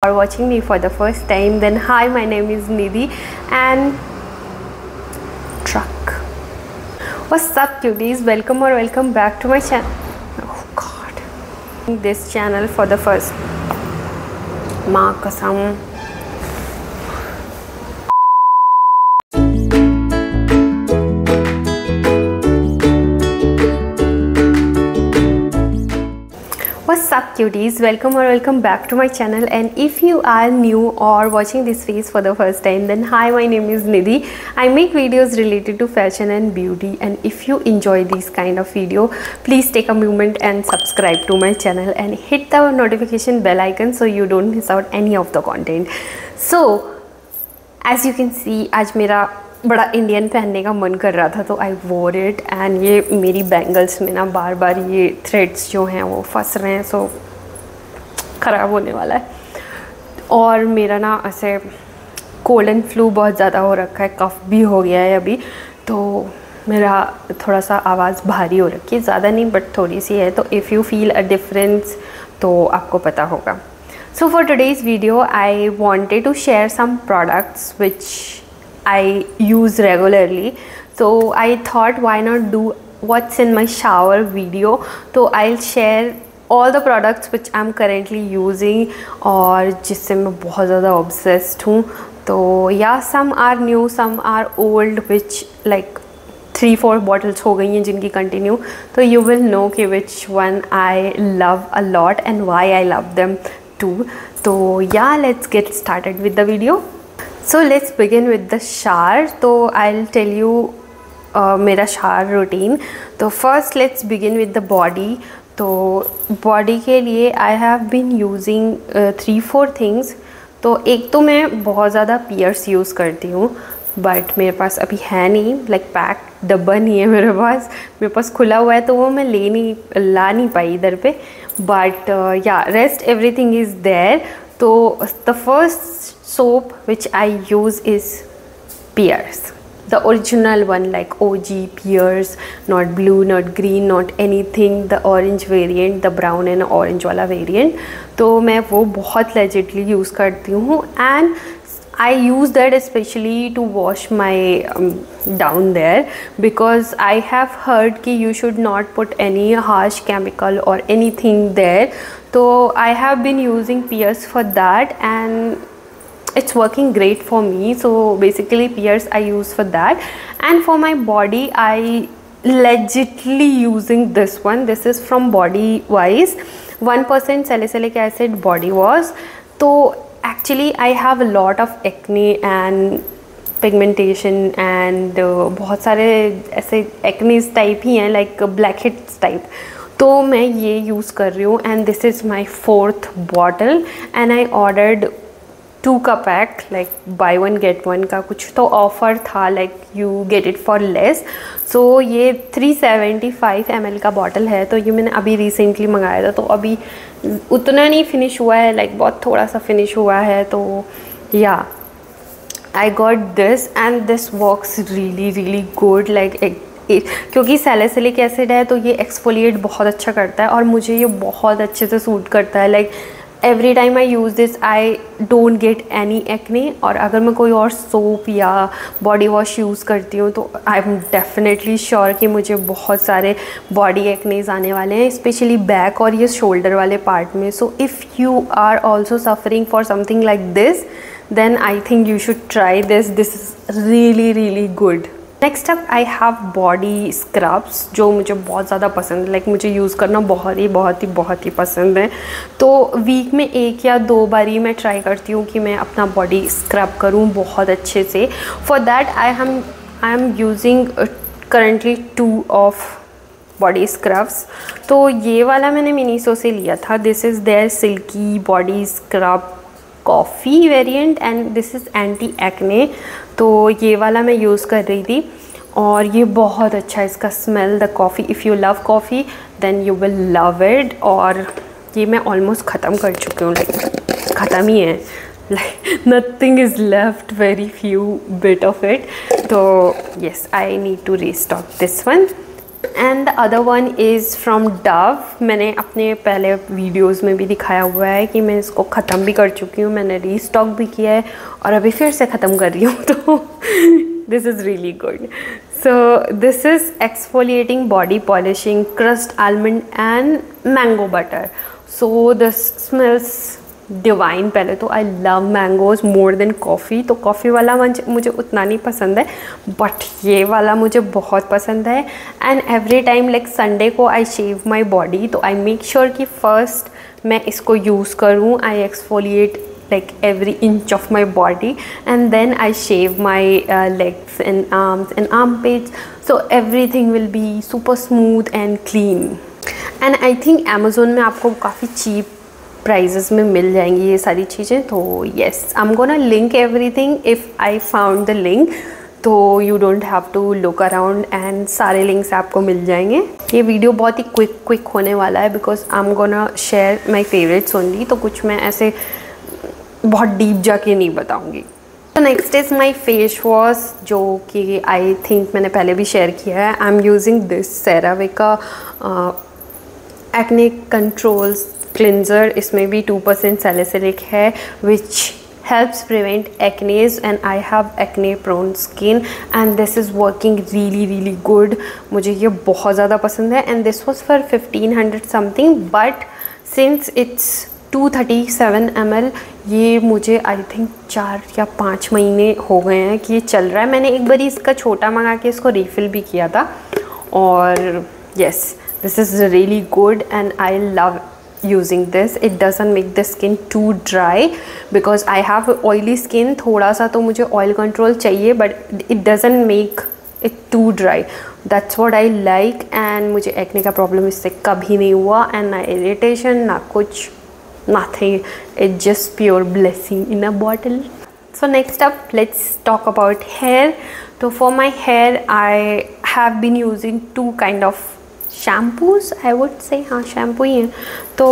are watching me for the first time, then hi, my name is Nidhi and truck. What's up cuties, welcome back to my channel. Oh god, this channel for the first maa kasam. What's up cuties, welcome back to my channel. And if you are new or watching this face for the first time, then hi, my name is Nidhi. I make videos related to fashion and beauty, and if you enjoy these kind of video, please take a moment and subscribe to my channel and hit the notification bell icon so you don't miss out any of the content. So as you can see, आज मेरा बड़ा Indian पहनने का मन कर रहा था, तो आई वोर इट. एंड ये मेरी बैंगल्स में ना बार बार ये थ्रेड्स जो हैं वो फंस रहे हैं, सो ख़राब होने वाला है. और मेरा ना ऐसे कोल्ड एंड फ्लू बहुत ज़्यादा हो रखा है, कफ भी हो गया है अभी, तो मेरा थोड़ा सा आवाज़ भारी हो रखी है, ज़्यादा नहीं बट थोड़ी सी है. तो if you feel a difference तो आपको पता होगा. So for today's video, I wanted to share some products which I use regularly. So I thought why not do what's in my shower video. So I'll share all the products which I'm currently using और जिससे मैं बहुत ज़्यादा obsessed हूँ. तो yeah, some are new, some are old, which like 3-4 bottles हो गई हैं जिनकी कंटिन्यू. तो you will know कि which one I love a lot and why I love them too. So yeah, let's get started with the video. So let's begin with the shower. So I'll tell you मेरा shower routine. तो first let's begin with the body. तो body के लिए I have been using 3-4 things. तो एक तो मैं बहुत ज़्यादा पियर्स यूज़ करती हूँ, बट मेरे पास अभी है नहीं, लाइक पैक डब्बा नहीं है मेरे पास खुला हुआ है, तो वो मैं ला नहीं पाई इधर पे. बट या रेस्ट एवरीथिंग इज़ देयर. तो the first soap which I use is Pears, the original one, like OG Pears, not blue, not green, not anything, the orange variant, the brown and orange वाला variant. तो मैं वो बहुत legitly use करती हूँ, and I use that especially to wash my down there, because I have heard कि you should not put any harsh chemical or anything there. So I have been using Pears for that and it's working great for me. So basically Pears I use for that. And for my body, I legitly using this one. This is from Body Wise 1% salicylic acid body wash. So actually I have a lot of acne and pigmentation and बहुत सारे ऐसे acne type ही हैं, like blackheads type. तो मैं ये use कर रही हूँ and this is my 4th bottle and I ordered 2 का पैक, लाइक बाय 1 गेट 1 का कुछ तो ऑफ़र था, like you get it for less. So ये 375 ml का बॉटल है. तो ये मैंने अभी रिसेंटली मंगाया था, तो अभी उतना नहीं फिनिश हुआ है, लाइक बहुत थोड़ा सा फिनिश हुआ है. तो yeah I got this and this works really good. Like क्योंकि सैलिसिलिक एसिड है तो ये एक्सफोलिएट बहुत अच्छा करता है और मुझे ये बहुत अच्छे से सूट करता है. Like every time I use this I don't get any acne. और अगर मैं कोई और सोप या बॉडी वॉश यूज़ करती हूँ तो आई एम डेफिनेटली श्योर कि मुझे बहुत सारे बॉडी एक्नेज आने वाले हैं, स्पेशली बैक और ये शोल्डर वाले पार्ट में. So if you are also suffering for something like this, then I think you should try this. This is really good. Next up I have body scrubs, जो मुझे बहुत ज़्यादा पसंद है. लाइक मुझे यूज़ करना बहुत ही पसंद है. तो वीक में 1 या 2 बारी मैं ट्राई करती हूँ कि मैं अपना बॉडी स्क्रब करूँ बहुत अच्छे से. For that I am using currently 2 of body scrubs. तो ये वाला मैंने मिनीसो से लिया था. This is their silky body scrub coffee variant and this is anti acne. तो ये वाला मैं यूज़ कर रही थी और ये बहुत अच्छा है इसका smell. The coffee, if you love coffee then you will love it. और ये मैं ऑलमोस्ट ख़त्म कर चुकी हूँ, लाइक ख़त्म ही है, like nothing is left, very few bit of it. तो yes, I need to restock this one. And the other one is from Dove. मैंने अपने पहले वीडियोस में भी दिखाया हुआ है कि मैं इसको ख़त्म भी कर चुकी हूँ, मैंने रीस्टॉक भी किया है और अभी फिर से ख़त्म कर रही हूँ, तो this is really good. So this is exfoliating body polishing crust almond and mango butter. So this smells divine. पहले तो I love mangoes more than coffee, तो कॉफ़ी वाला मुझे उतना नहीं पसंद है, बट ये वाला मुझे बहुत पसंद है। And every time like Sunday को आई शेव माई बॉडी, तो आई मेक श्योर कि फर्स्ट मैं इसको यूज़ करूँ। आई exfoliate like every inch of my body and then I shave my legs and arms and armpits, so everything will be super smooth and clean. And I think Amazon में आपको काफ़ी cheap prices में मिल जाएंगी ये सारी चीज़ें। तो yes, I am gonna link everything if I found the link, तो you don't have to look around and सारे लिंक्स आपको मिल जाएंगे। ये वीडियो बहुत ही क्विक होने वाला है because I am gonna share my favourites only, तो कुछ मैं ऐसे बहुत डीप जाके नहीं बताऊँगी। तो next is my face wash, जो कि आई थिंक मैंने पहले भी शेयर किया है। आई एम यूजिंग दिस सेरावे का एक्ने कंट्रोल्स क्लिनजर। इसमें भी 2% सैलिसिलिक है विच helps prevent acnes and I have acne prone skin and this is working really good। मुझे ये बहुत ज़्यादा पसंद है and this was for 1500 something, but since it's 237 ml, ये मुझे आई थिंक 4 या 5 महीने हो गए हैं कि ये चल रहा है। मैंने एक बार इसका छोटा मंगा के इसको रिफ़िल भी किया था और yes, this is really good and I love using this। it doesn't make the skin too dry because I have oily skin, थोड़ा सा तो मुझे oil control चाहिए but it doesn't make it too dry। that's what I like and मुझे acne का problem इससे कभी नहीं हुआ and ना irritation ना कुछ, nothing। it's just pure blessing in a bottle। so next up let's talk about hair। तो for my hair I have been using two kind of shampoos, I would say। हाँ, shampoo ही है। तो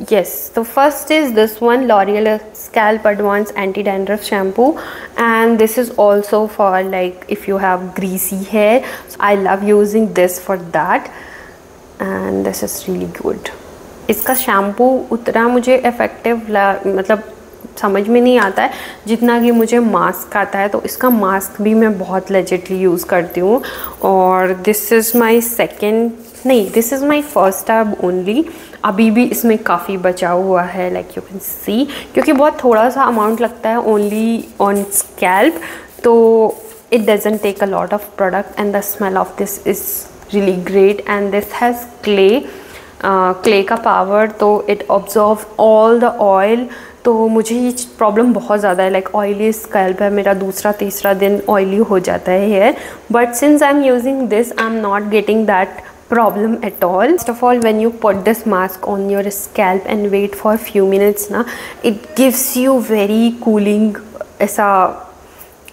yes, the first is this one, L'Oreal Scalp Advanced Anti Dandruff Shampoo and this is also for like if you have greasy hair, so I love using this for that and this is really good। इसका shampoo उतना मुझे effective मतलब समझ में नहीं आता है जितना कि मुझे मास्क आता है, तो इसका मास्क भी मैं बहुत लेजिटली यूज़ करती हूँ। और दिस इज़ माई सेकेंड, नहीं, this is my first tub only. अभी भी इसमें काफ़ी बचा हुआ है लाइक यू कैन सी, क्योंकि बहुत थोड़ा सा अमाउंट लगता है ओनली ऑन स्कैल्प, तो it doesn't take a lot of product and the smell of this is really great and this has clay का पावर, तो it absorb all the oil. तो मुझे ये प्रॉब्लम बहुत ज़्यादा है, लाइक ऑयली स्कैल्प है मेरा, दूसरा तीसरा दिन ऑयली हो जाता है hair, but since I am using this I am not getting that problem at all। First of all, when you put this mask on your scalp and wait for a few minutes ना, it gives you very cooling, ऐसा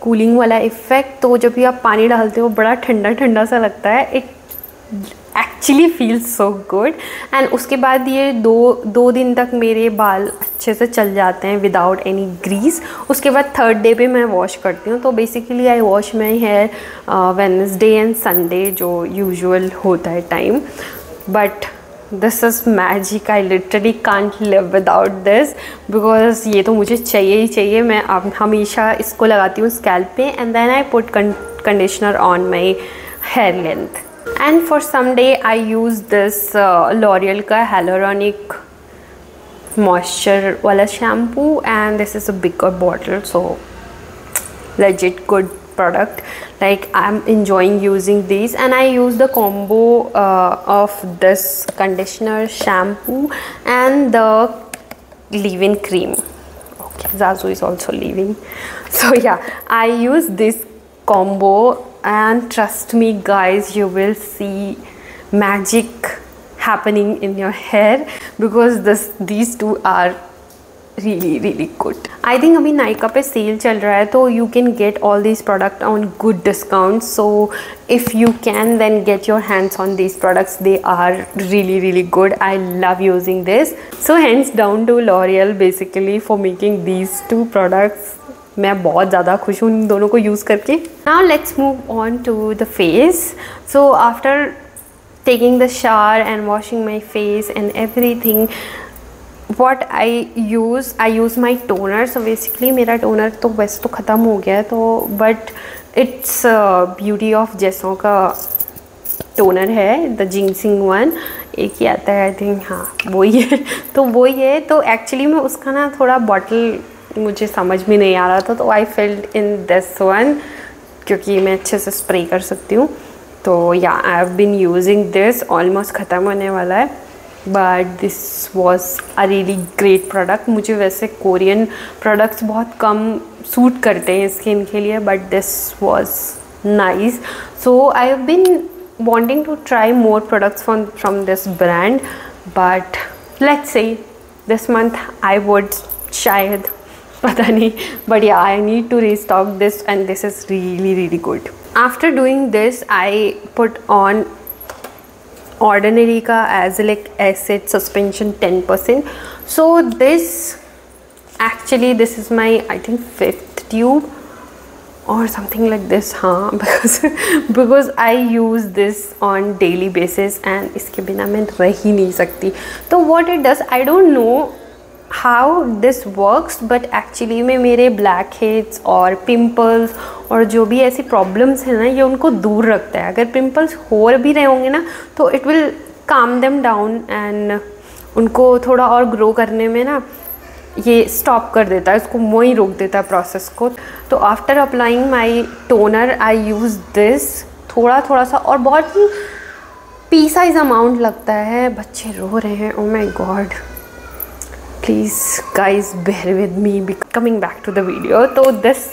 cooling वाला effect. तो जब भी आप पानी डालते हो बड़ा ठंडा ठंडा सा लगता है, it actually feels so good. And उसके बाद ये दो दिन तक मेरे बाल अच्छे से चल जाते हैं विदाउट एनी ग्रीस। उसके बाद थर्ड डे पे मैं वॉश करती हूँ। तो basically I wash my hair Wednesday and Sunday, जो यूजुअल होता है time, but this is magic. I literally can't live without this because ये तो मुझे चाहिए ही चाहिए। मैं अब हमेशा इसको लगाती हूँ स्कैल्प पे and then I put conditioner on my hair length. And for some day I use this L'Oreal का hyaluronic moisture वाला shampoo and this is a bigger bottle, so legit good product। like I'm enjoying using these and I use the combo of this conditioner, shampoo and the leave-in cream। okay, Zazu is also leaving, so yeah, I use this combo and trust me guys, you will see magic happening in your hair because these two are really good। I think अभी नाइका पे cell चल रहा है, तो you can get all these products on good discounts, so if you can then get your hands on these products, they are really good। I love using this, so hands down to L'Oreal basically for making these two products। मैं बहुत ज़्यादा खुश हूँ इन दोनों को use करके। Now let's move on to the face. So after taking the shower and washing my face and everything, what I use my toner. So basically मेरा toner तो वैसे तो ख़त्म हो गया है, तो but it's Beauty of जेसो का टोनर है, द जिंगसिंग वन, एक ही आता है आई थिंक, हाँ वही है। तो वही है, तो एक्चुअली में उसका ना थोड़ा बॉटल मुझे समझ में नहीं आ रहा था, तो आई फिल्ड इन दिस वन क्योंकि मैं अच्छे से स्प्रे कर सकती हूँ। तो yeah I have been using this, almost ख़त्म होने वाला है, but this was a really great product. मुझे वैसे कोरियन प्रोडक्ट्स बहुत कम सूट करते हैं स्किन के लिए, but this was nice. So I have been wanting to try more products from this brand, but let's say this month I would शायद, पता नहीं, but yeah, I need to restock this and this is really good. After doing this I put on Ordinary का Azelaic Acid Suspension 10%. So this actually this is my I think 5th tube or something like this, हाँ, because I use this on daily basis and इसके बिना मैं रह ही नहीं सकती। तो what it does, I don't know how this works, but actually में मेरे black heads और pimples और जो भी ऐसी problems हैं ना, ये उनको दूर रखता है। अगर pimples हो भी रहे होंगे ना, तो it will calm them down and उनको थोड़ा और grow करने में ना ये स्टॉप कर देता है, इसको वहीं रोक देता है प्रोसेस को। तो after applying my toner I use this थोड़ा सा, और बहुत ही पी साइज अमाउंट लगता है। बच्चे रो रहे हैं, oh my god, please guys bear with me. Coming back to the video, तो this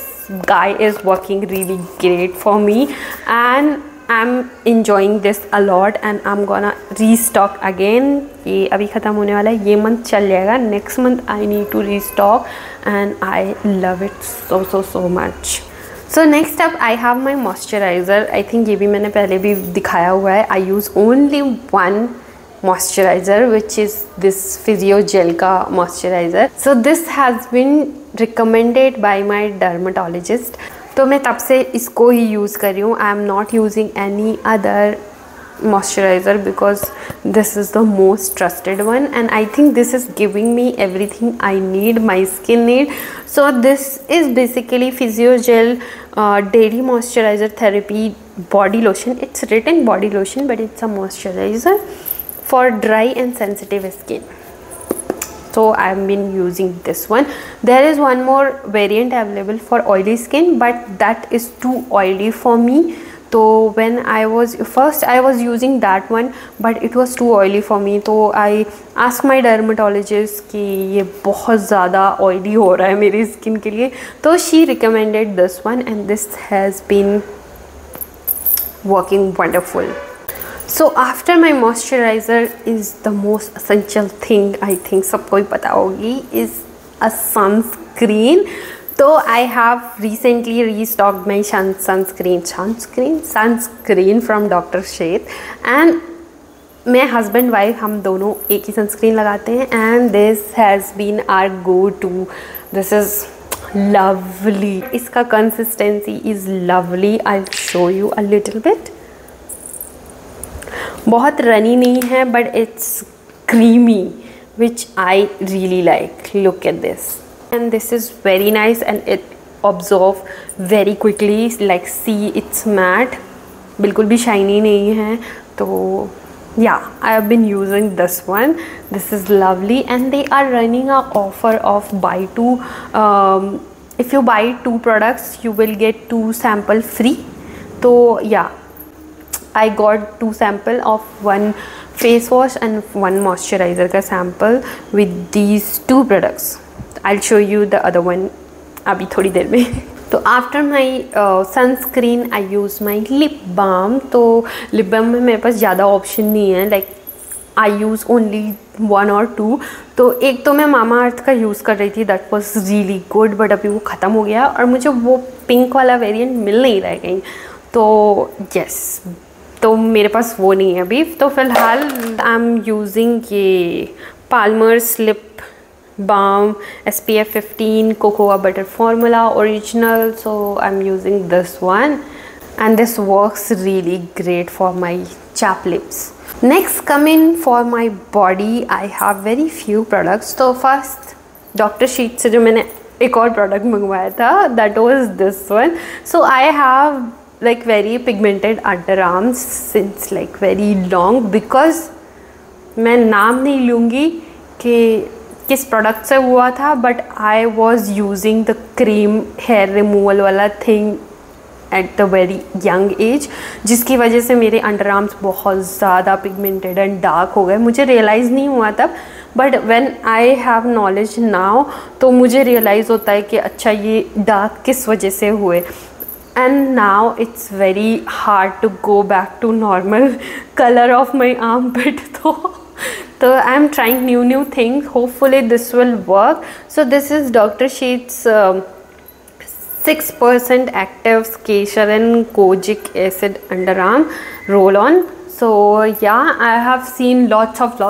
guy is working really great for me and I'm enjoying this a lot and I'm gonna restock again. ये अभी ख़त्म होने वाला है, ये month चल जाएगा, next month I need to restock and I love it so much. So next up I have my moisturizer. I think ये भी मैंने पहले भी दिखाया हुआ है। I use only one moisturizer which is this Physiogel का moisturizer. So this has been recommended by my dermatologist. तो मैं तब से इसको ही यूज़ कर रही हूँ। I am not using any other moisturiser because this is the most trusted one and I think this is giving me everything I need, my skin need. So this is basically Physiogel daily moisturiser therapy body lotion. It's written body lotion but it's a moisturiser for dry and sensitive skin. So I've been using this one. There is one more variant available for oily skin, but that is too oily for me. So when I was using that one, but it was too oily for me. So I asked my dermatologist कि ये बहुत ज़्यादा oily हो रहा है मेरी skin के लिए, तो she recommended this one and this has been working wonderful. So after my moisturizer is the most essential thing, I think सबको ही पता होगी, is a sunscreen. तो I have recently restocked my sunscreen from Dr. Sheth and मैं husband wife हम दोनों एक ही sunscreen लगाते हैं and this has been our go-to. This is lovely. इसका consistency is lovely. I'll show you a little bit. बहुत runny नहीं है but it's creamy which I really like. Look at this and this is very nice and it absorb very quickly. Like see it's matte, बिल्कुल भी shiny नहीं है. तो yeah I have been using this one. This is lovely and they are running a offer of buy two. If you buy 2 products you will get 2 sample free. तो या I got 2 sample of 1 face wash and 1 moisturizer का sample with these 2 products. I'll show you the other one अभी थोड़ी देर में. तो after my sunscreen I use my lip balm. तो lip balm में मेरे पास ज़्यादा option नहीं है. Like I use only 1 or 2. तो एक तो मैं मामा अर्थ का यूज़ कर रही थी, that was really good, but अभी वो ख़त्म हो गया और मुझे वो पिंक वाला वेरिएंट मिल नहीं रहा है कहीं. तो yes, तो मेरे पास वो नहीं है अभी. तो फ़िलहाल आई एम यूजिंग ये पाल्मर्स lip balm SPF 15 cocoa butter formula original. So I'm using this one and this works really great for my chapped lips. Next, coming for my body, I have very few products. तो first doctor sheet से जो मैंने एक और product मंगवाया था, that was this one. So I have like very pigmented underarms since like very long, because मैं नाम नहीं लूँगी कि किस प्रोडक्ट से हुआ था, but I was using the cream hair removal वाला thing at the very young age, जिसकी वजह से मेरे अंडर आर्म्स बहुत ज़्यादा पिगमेंटेड एंड डार्क हो गए. मुझे रियलाइज़ नहीं हुआ तब, but when I have knowledge now तो मुझे रियलाइज़ होता है कि अच्छा ये डार्क किस वजह से हुए. And now it's very hard to go back to normal colour of my armpit. तो I am trying new things. Hopefully this will work. So this is doctor Sheth's 6% active Kesar and kojic acid underarm roll on. So yeah, I have seen lots of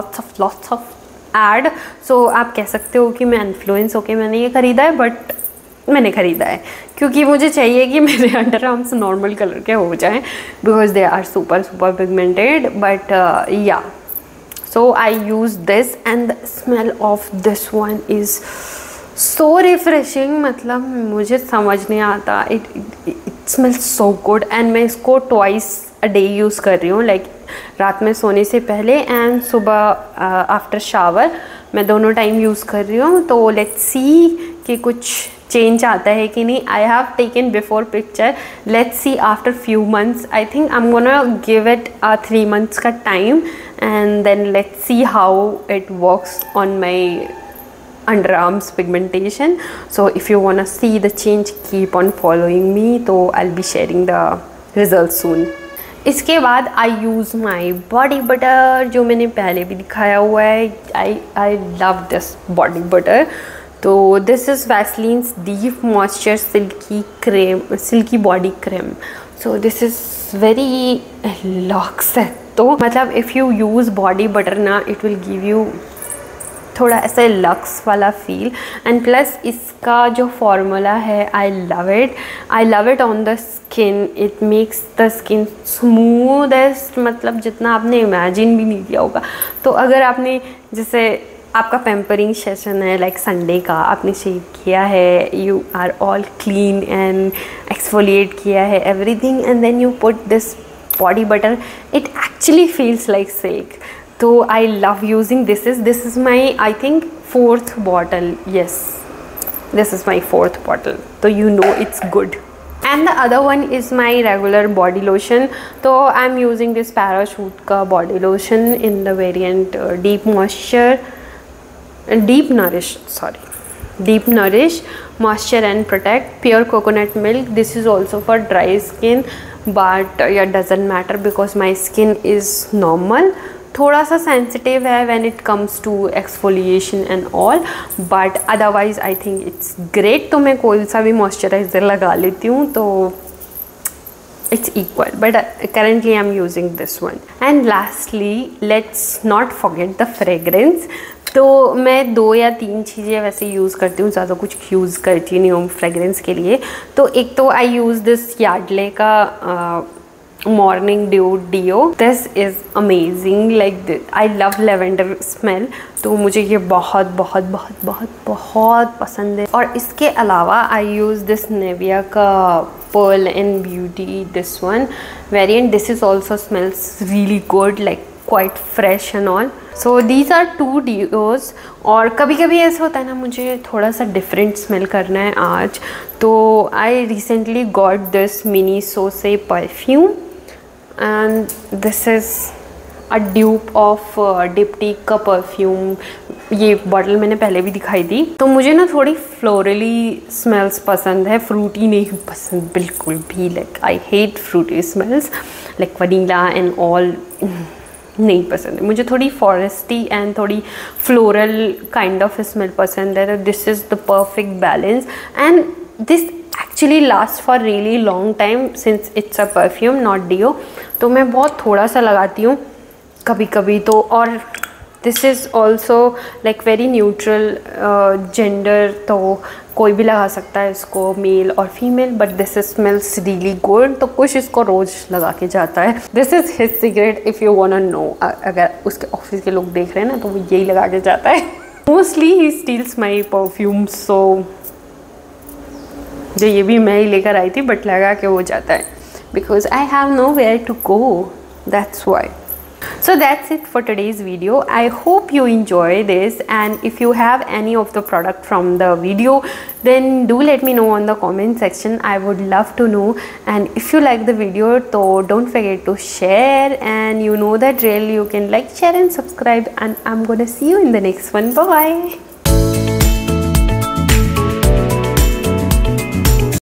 ad. So आप कह सकते हो कि मैं influence होके मैंने ये ख़रीदा है, बट मैंने ख़रीदा है क्योंकि मुझे चाहिए कि मेरे अंडर आर्म्स नॉर्मल कलर के हो जाएं, because they are super pigmented. But yeah, so I use this and the smell of this one is so refreshing. मतलब मुझे समझ नहीं आता, it smells so good. and मैं इसको twice a day यूज़ कर रही हूँ, like रात में सोने से पहले एंड सुबह आफ्टर शावर. मैं दोनों टाइम यूज़ कर रही हूँ. तो लेट्स सी कि कुछ चेंज आता है कि नहीं. I have taken before picture. Let's see after few months. I think I am gonna give it 3 months का time, and then let's see how it works on my underarms pigmentation. So if you wanna see the change, keep on following me. So I'll be sharing the results soon. इसके बाद I use my body butter, जो मैंने पहले भी दिखाया हुआ है. I love this body butter. तो this is Vaseline's Deep Moisture Silky Body Cream. So this is very luxe है. तो मतलब if you use body butter ना, इट विल गिव यू थोड़ा ऐसा लक्स वाला फील. एंड प्लस इसका जो फॉर्मूला है, I love it on the skin. It makes the skin smoothest, मतलब जितना आपने इमेजिन भी नहीं किया होगा. तो अगर आपने जैसे आपका पेम्परिंग सेशन है, लाइक संडे का, आपने शेव किया है, you are all clean and exfoliate किया है everything, and then you put this body butter, it actually feels like silk. So I love using this is my, I think, 4th bottle. Yes, this is my 4th bottle, so you know it's good. And the other one is my regular body lotion. So I'm using this Parachute ka body lotion in the variant Deep Nourish Moisture and Protect, pure coconut milk. This is also for dry skin, but yeah, doesn't matter because my skin is normal. थोड़ा सा sensitive है when it comes to exfoliation and all, but otherwise I think it's great. तो मैं कोई सा भी moisturiser लगा लेती हूँ, तो it's equal, but currently I'm using this one. And lastly, let's not forget the fragrance. तो मैं 2 या 3 चीज़ें वैसे यूज़ करती हूँ, ज़्यादा कुछ यूज़ करती नहीं हूँ फ्रेगरेंस के लिए. तो एक तो आई यूज़ दिस यार्डले का morning dew deo. This is amazing, like I love lavender smell. तो मुझे ये बहुत बहुत बहुत बहुत बहुत पसंद है. और इसके अलावा आई यूज़ दिस नेविया का pearl and beauty, this one variant. This is also smells really good, like quite fresh and all. So these are 2 deos. और कभी कभी ऐसा होता है ना, मुझे थोड़ा सा डिफरेंट स्मेल करना है आज, तो I recently got this mini सोसे perfume, and this is a dupe of Diptyque का परफ्यूम. ये बॉटल मैंने पहले भी दिखाई दी. तो मुझे ना थोड़ी फ्लोरली स्मेल्स पसंद है, फ्रूटी नहीं पसंद बिल्कुल भी. Like I hate fruity smells, like vanilla and all नहीं पसंद है मुझे. थोड़ी फॉरेस्टी एंड थोड़ी फ्लोरल काइंड ऑफ स्मेल पसंद है. This is the perfect balance, and this actually last for really long time since it's a perfume not deo. तो मैं बहुत थोड़ा सा लगाती हूँ कभी कभी तो, और this is also like very neutral gender, तो कोई भी लगा सकता है इसको, मेल और female, but this smells really good. तो कुछ इसको रोज़ लगा के जाता है। This is his cigarette if you want to know. अगर उसके ऑफिस के लोग देख रहे हैं ना तो वो यही लगा के जाता है। मोस्टली ही स्टील्स माई परफ्यूम, सो जो ये भी मैं ही लेकर आई थी, बट लगा के वो जाता है because I have nowhere to go, that's why. So that's it for today's video. I hope you enjoy this, and if you have any of the product from the video, then do let me know on the comment section. I would love to know. And if you like the video, so don't forget to share, and you know that drill, you can like, share and subscribe, and I'm gonna see you in the next one. Bye bye.